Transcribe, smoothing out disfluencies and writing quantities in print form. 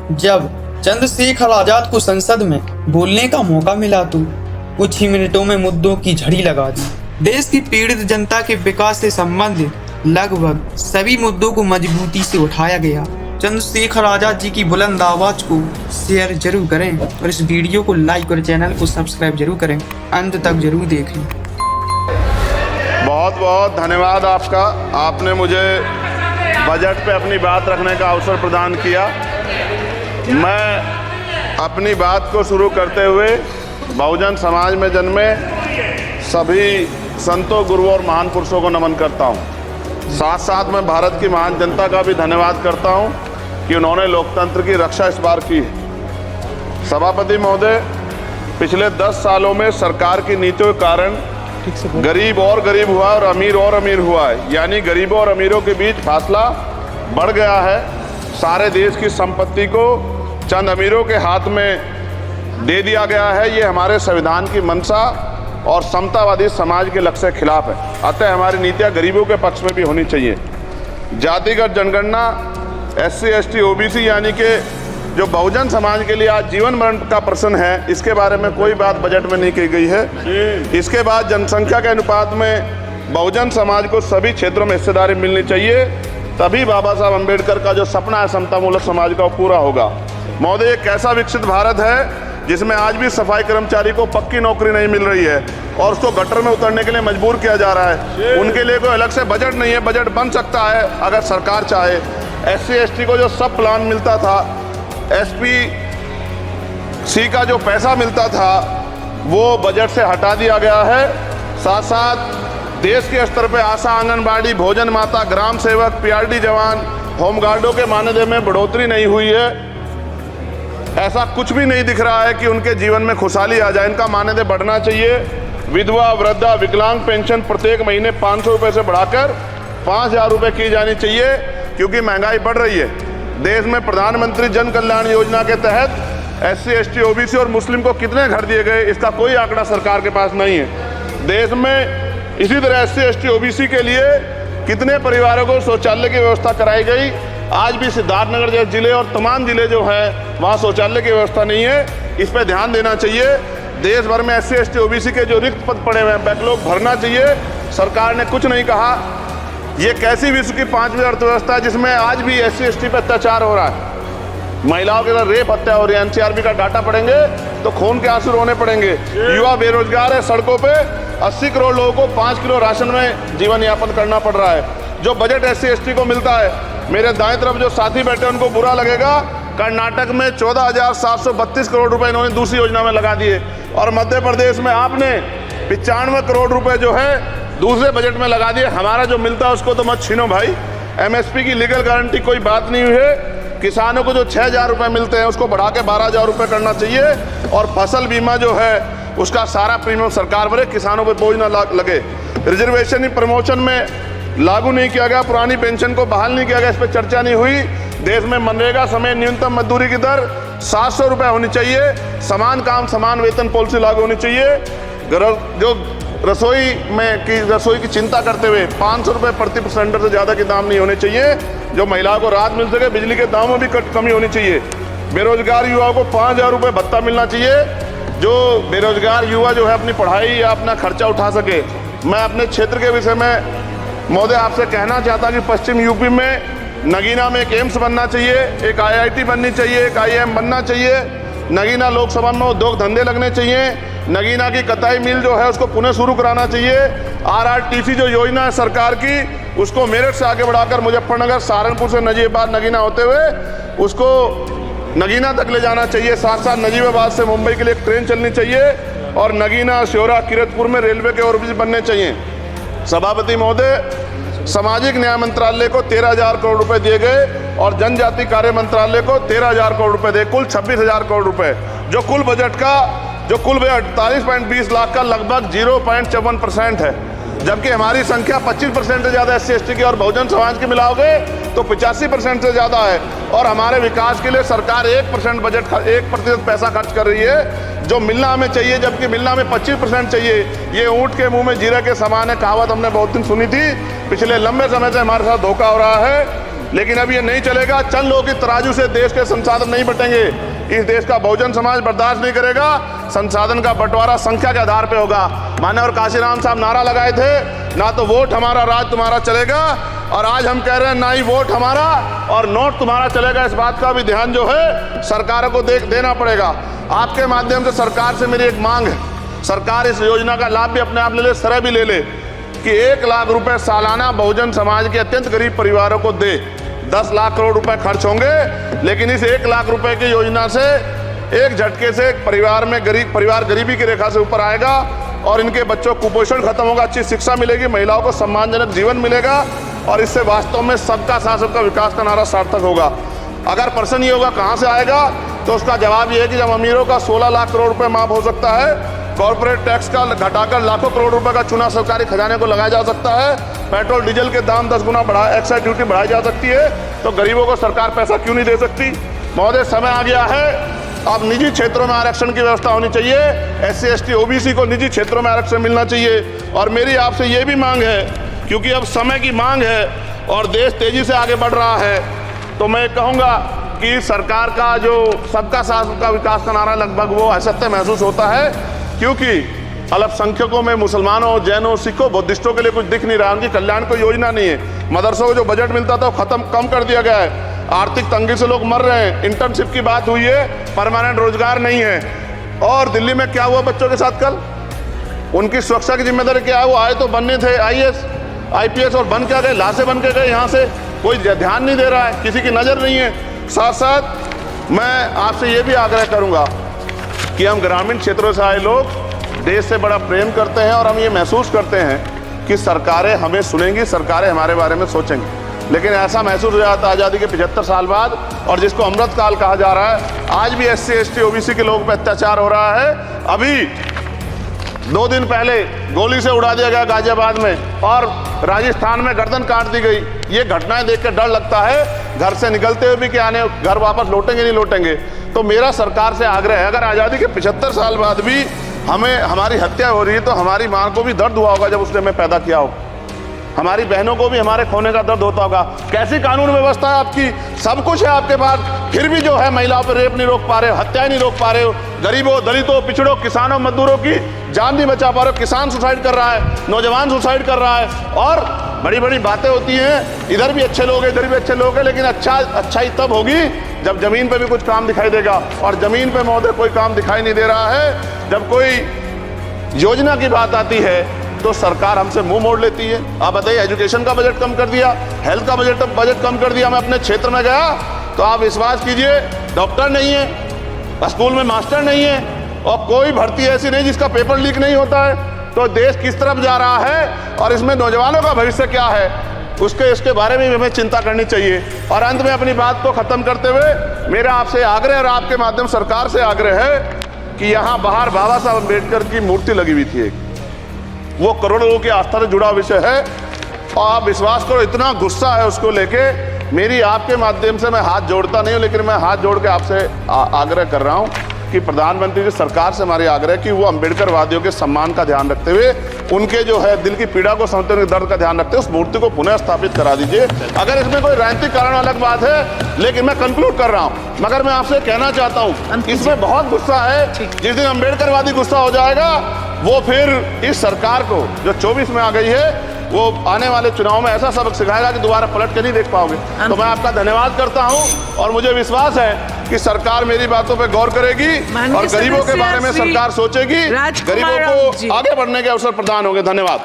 जब चंद्रशेखर आजाद को संसद में बोलने का मौका मिला तो कुछ ही मिनटों में मुद्दों की झड़ी लगा दी। देश की पीड़ित जनता के विकास से संबंधित लगभग सभी मुद्दों को मजबूती से उठाया गया। चंद्रशेखर आजाद जी की बुलंद आवाज को शेयर जरूर करें और इस वीडियो को लाइक और चैनल को सब्सक्राइब जरूर करें। अंत तक जरूर देखें। बहुत बहुत धन्यवाद आपका। आपने मुझे बजट पे अपनी बात रखने का अवसर प्रदान किया। मैं अपनी बात को शुरू करते हुए बहुजन समाज में जन्मे सभी संतों, गुरुओं और महान पुरुषों को नमन करता हूँ। साथ साथ मैं भारत की महान जनता का भी धन्यवाद करता हूँ कि उन्होंने लोकतंत्र की रक्षा इस बार की है। सभापति महोदय, पिछले 10 सालों में सरकार की नीतियों के कारण गरीब और गरीब हुआ और अमीर हुआ है, यानी गरीबों और अमीरों के बीच फासला बढ़ गया है। सारे देश की संपत्ति को चंद अमीरों के हाथ में दे दिया गया है। ये हमारे संविधान की मंशा और समतावादी समाज के लक्ष्य के खिलाफ है। अतः हमारी नीतियाँ गरीबों के पक्ष में भी होनी चाहिए। जातिगत जनगणना, SC ST OBC यानी कि जो बहुजन समाज के लिए आज जीवन मरण का प्रश्न है, इसके बारे में कोई बात बजट में नहीं की गई है। इसके बाद जनसंख्या के अनुपात में बहुजन समाज को सभी क्षेत्रों में हिस्सेदारी मिलनी चाहिए, तभी बाबा साहब अम्बेडकर का जो सपना है समतामूलक समाज का, वो पूरा होगा। महोदय, एक ऐसा विकसित भारत है जिसमें आज भी सफाई कर्मचारी को पक्की नौकरी नहीं मिल रही है और उसको गटर में उतरने के लिए मजबूर किया जा रहा है। उनके लिए कोई अलग से बजट नहीं है। बजट बन सकता है अगर सरकार चाहे। SC ST को जो सब प्लान मिलता था, SPC का जो पैसा मिलता था, वो बजट से हटा दिया गया है। साथ साथ देश के स्तर पे आशा, आंगनबाड़ी, भोजन माता, ग्राम सेवक, PRD जवान, होमगार्डों के मानदेय में बढ़ोतरी नहीं हुई है। ऐसा कुछ भी नहीं दिख रहा है कि उनके जीवन में खुशहाली आ जाए। इनका मानदेय बढ़ना चाहिए। विधवा, वृद्धा, विकलांग पेंशन प्रत्येक महीने 500 रुपये से बढ़ाकर 5000 रुपये की जानी चाहिए, क्योंकि महंगाई बढ़ रही है। देश में प्रधानमंत्री जन कल्याण योजना के तहत SC ST OBC और मुस्लिम को कितने घर दिए गए, इसका कोई आंकड़ा सरकार के पास नहीं है। देश में इसी तरह SC ST OBC के लिए कितने परिवारों को शौचालय की व्यवस्था कराई गई। आज भी सिद्धार्थनगर जैसे जिले और तमाम जिले जो हैं, वहाँ शौचालय की व्यवस्था नहीं है। इस पर ध्यान देना चाहिए। देश भर में SC ST OBC के जो रिक्त पद पड़े हुए हैं, बैकलॉग भरना चाहिए। सरकार ने कुछ नहीं कहा। ये कैसी विश्व की 5वीं अर्थव्यवस्था है जिसमें आज भी SC ST पर अत्याचार हो रहा है, महिलाओं के साथ रेप हत्या हो रही है। NCRB का डाटा पढ़ेंगे तो खून के आंसू रोने पड़ेंगे। युवा बेरोजगार है, सड़कों पे 80 करोड़ लोगों को 5 किलो राशन में जीवन यापन करना पड़ रहा है। जो बजट SC ST को मिलता है, मेरे दाएं तरफ जो साथी बैठे हैं उनको बुरा लगेगा, कर्नाटक में 14,732 करोड़ रुपए इन्होंने दूसरी योजना में लगा दिए और मध्य प्रदेश में आपने 95 करोड़ रुपए जो है दूसरे बजट में लगा दिए। हमारा जो मिलता है उसको तो मत छीनो भाई। MSP की लीगल गारंटी कोई बात नहीं हुई है। किसानों को जो 6,000 रुपये मिलते हैं उसको बढ़ा के 12,000 रुपये करना चाहिए और फसल बीमा जो है उसका सारा प्रीमियम सरकार भरे, किसानों पर बोझ ना लगे। रिजर्वेशन प्रमोशन में लागू नहीं किया गया, पुरानी पेंशन को बहाल नहीं किया गया, इस पर चर्चा नहीं हुई। देश में मनरेगा समय न्यूनतम मजदूरी की दर 700 रुपये होनी चाहिए। समान काम समान वेतन पॉलिसी लागू होनी चाहिए। जो रसोई की चिंता करते हुए 500 रुपये प्रति सिलेंडर से ज़्यादा के दाम नहीं होने चाहिए, जो महिलाओं को राहत मिल सके। बिजली के दामों में भी कमी होनी चाहिए। बेरोजगार युवाओं को 5,000 रुपये भत्ता मिलना चाहिए, जो बेरोजगार युवा जो है अपनी पढ़ाई या अपना खर्चा उठा सके। मैं अपने क्षेत्र के विषय में महोदय आपसे कहना चाहता कि पश्चिम यूपी में नगीना में एक एम्स बनना चाहिए, एक IIT बननी चाहिए, एक IIM बनना चाहिए। नगीना लोकसभा में उद्योग धंधे लगने चाहिए। नगीना की कताई मिल जो है उसको पुनः शुरू कराना चाहिए। RRTC जो योजना है सरकार की, उसको मेरठ से आगे बढ़ाकर मुजफ्फरनगर, सहारनपुर से नजीबाबाद नगीना होते हुए उसको नगीना तक ले जाना चाहिए। साथ साथ नजीबाबाद से मुंबई के लिए एक ट्रेन चलनी चाहिए और नगीना, श्योरा, किरतपुर में रेलवे के ओवरब्रिज बनने चाहिए। सभापति महोदय, सामाजिक न्याय मंत्रालय को 13,000 करोड़ रुपए दिए गए और जनजाति कार्य मंत्रालय को 13,000 करोड़ रुपए दिए, कुल 26,000 करोड़ रुपए। जो कुल बजट 48.20 लाख का लगभग 0.54% है, जबकि हमारी संख्या 25% से ज़्यादा SC ST की और बहुजन समाज की मिलाओगे तो 85% से ज़्यादा है। और हमारे विकास के लिए सरकार 1% बजट 1% पैसा खर्च कर रही है, जो मिलना हमें चाहिए, जबकि मिलना हमें 25% चाहिए। ये ऊँट के मुंह में जीरा के समान है, कहावत हमने बहुत दिन सुनी थी। पिछले लंबे समय से हमारे साथ धोखा हो रहा है। लेकिन अब ये नहीं चलेगा। चंद लोगों की तराजू से देश के संसाधन नहीं बटेंगे। इस देश का बहुजन समाज बर्दाश्त नहीं करेगा। संसाधन का बंटवारा संख्या के आधार पे होगा। माननीय काशीराम साहब नारा लगाए थे, ना तो वोट हमारा राज तुम्हारा चलेगा, और आज हम कह रहे हैं ना ही वोट हमारा और नोट तुम्हारा चलेगा। इस बात का भी ध्यान जो है सरकारों को देना पड़ेगा। आपके माध्यम से सरकार से मेरी एक मांग है, सरकार इस योजना का लाभ भी अपने आप ले ले, सरह भी ले ले कि 1 लाख रुपए सालाना बहुजन समाज के अत्यंत गरीब परिवारों को दे। 10 लाख करोड़ रुपए खर्च होंगे, लेकिन इस 1 लाख रुपए की योजना से एक झटके से परिवार गरीबी की रेखा से ऊपर आएगा और इनके बच्चों को कुपोषण खत्म होगा, अच्छी शिक्षा मिलेगी, महिलाओं को सम्मानजनक जीवन मिलेगा और इससे वास्तव में सबका साथ सबका विकास का नारा सार्थक होगा। अगर प्रश्न ये होगा कहाँ से आएगा, तो उसका जवाब ये है कि जब अमीरों का 16 लाख करोड़ रुपए माफ हो सकता है, कॉर्पोरेट टैक्स का घटाकर लाखों करोड़ रुपए का चूना सरकारी खजाने को लगाया जा सकता है, पेट्रोल डीजल के दाम 10 गुना एक्साइज ड्यूटी बढ़ाई जा सकती है, तो गरीबों को सरकार पैसा क्यों नहीं दे सकती। महोदय, समय आ गया है, अब निजी क्षेत्रों में आरक्षण की व्यवस्था होनी चाहिए। SC ST OBC को निजी क्षेत्रों में आरक्षण मिलना चाहिए। और मेरी आपसे ये भी मांग है, क्योंकि अब समय की मांग है और देश तेजी से आगे बढ़ रहा है, तो मैं कहूँगा कि सरकार का जो सबका साथ सबका विकास का नारा लगभग वो असत्य महसूस होता है, क्योंकि अल्पसंख्यकों में मुसलमानों, जैनों, सिखों, बुद्धिस्टों के लिए कुछ दिख नहीं रहा, उनकी कल्याण कोई योजना नहीं है। मदरसों को जो बजट मिलता था वो कम कर दिया गया है। आर्थिक तंगी से लोग मर रहे हैं। इंटर्नशिप की बात हुई है, परमानेंट रोजगार नहीं है। और दिल्ली में क्या हुआ बच्चों के साथ कल, उनकी सुरक्षा की जिम्मेदारी क्या है? वो आए तो बनने थे IAS IPS और बन क्या गए, लाशें बन के गए। यहाँ से कोई ध्यान नहीं दे रहा है, किसी की नजर नहीं है। साथ साथ मैं आपसे ये भी आग्रह करूंगा कि हम ग्रामीण क्षेत्रों से आए लोग देश से बड़ा प्रेम करते हैं और हम ये महसूस करते हैं कि सरकारें हमें सुनेंगी, सरकारें हमारे बारे में सोचेंगी। लेकिन ऐसा महसूस हो जाता है आज़ादी के 75 साल बाद, और जिसको अमृत काल कहा जा रहा है, आज भी SC ST OBC के लोगों पर अत्याचार हो रहा है। अभी 2 दिन पहले गोली से उड़ा दिया गया गाजियाबाद में और राजस्थान में गर्दन काट दी गई। ये घटनाएं देख के डर लगता है, घर से निकलते हुए भी कि आने घर वापस लौटेंगे नहीं लौटेंगे। तो मेरा सरकार से आग्रह है, अगर आज़ादी के 75 साल बाद भी हमारी हत्या हो रही है, तो हमारी माँ को भी दर्द हुआ होगा जब उसने हमें पैदा किया हो, हमारी बहनों को भी हमारे खोने का दर्द होता होगा। कैसी कानून व्यवस्था है आपकी, सब कुछ है आपके पास, फिर भी जो है महिलाओं पर रेप नहीं रोक पा रहे हो, हत्याएं नहीं रोक पा रहे हो, गरीबों, दलितों, पिछड़ों, किसानों, मजदूरों की जान नहीं बचा पा रहे हो। किसान सुसाइड कर रहा है, नौजवान सुसाइड कर रहा है, और बड़ी बड़ी बातें होती हैं, इधर भी अच्छे लोग हैं, इधर भी अच्छे लोग हैं, लेकिन अच्छाई तब होगी जब जमीन पे भी कुछ काम दिखाई देगा। और जमीन पे महोदय कोई काम दिखाई नहीं दे रहा है। जब कोई योजना की बात आती है तो सरकार हमसे मुंह मोड़ लेती है। आप बताइए, एजुकेशन का बजट कम कर दिया, हेल्थ का बजट कम कर दिया। मैं अपने क्षेत्र में गया तो आप विश्वास कीजिए, डॉक्टर नहीं है, स्कूल में मास्टर नहीं है, और कोई भर्ती ऐसी नहीं जिसका पेपर लीक नहीं होता है। तो देश किस तरफ जा रहा है और इसमें नौजवानों का भविष्य क्या है, इसके बारे में भी हमें चिंता करनी चाहिए। और अंत में अपनी बात को खत्म करते हुए मेरा आपसे आग्रह और आपके माध्यम सरकार से आग्रह है कि यहाँ बाहर बाबा साहब अम्बेडकर की मूर्ति लगी हुई थी, वो करोड़ों लोगों की आस्था से जुड़ा विषय है, और आप विश्वास करो इतना गुस्सा है उसको लेके। मेरी आपके माध्यम से मैं हाथ जोड़ता नहीं हूँ, लेकिन मैं हाथ जोड़ के आपसे आग्रह कर रहा हूँ कि प्रधानमंत्री जी, सरकार से हमारी आग्रह कि वो अम्बेडकर वादियों के सम्मान का ध्यान रखते हुए, उनके जो है दिल की पीड़ा को समझते हुए, दर्द का ध्यान रखते हुए उस मूर्ति को पुनः स्थापित करा दीजिए। अगर इसमें कोई राजनीतिक कारण अलग बात है, लेकिन मैं कंक्लूड कर रहा हूँ। मगर मैं आपसे कहना चाहता हूँ, इसमें बहुत गुस्सा है। जिस दिन अम्बेडकरवादी गुस्सा हो जाएगा, वो फिर इस सरकार को जो 24 में आ गई है, वो आने वाले चुनाव में ऐसा सबक सिखाएगा कि दोबारा पलट के नहीं देख पाओगे। तो मैं आपका धन्यवाद करता हूं, और मुझे विश्वास है कि सरकार मेरी बातों पे गौर करेगी और गरीबों के बारे में सरकार सोचेगी, गरीबों को आगे बढ़ने के अवसर प्रदान होंगे। धन्यवाद।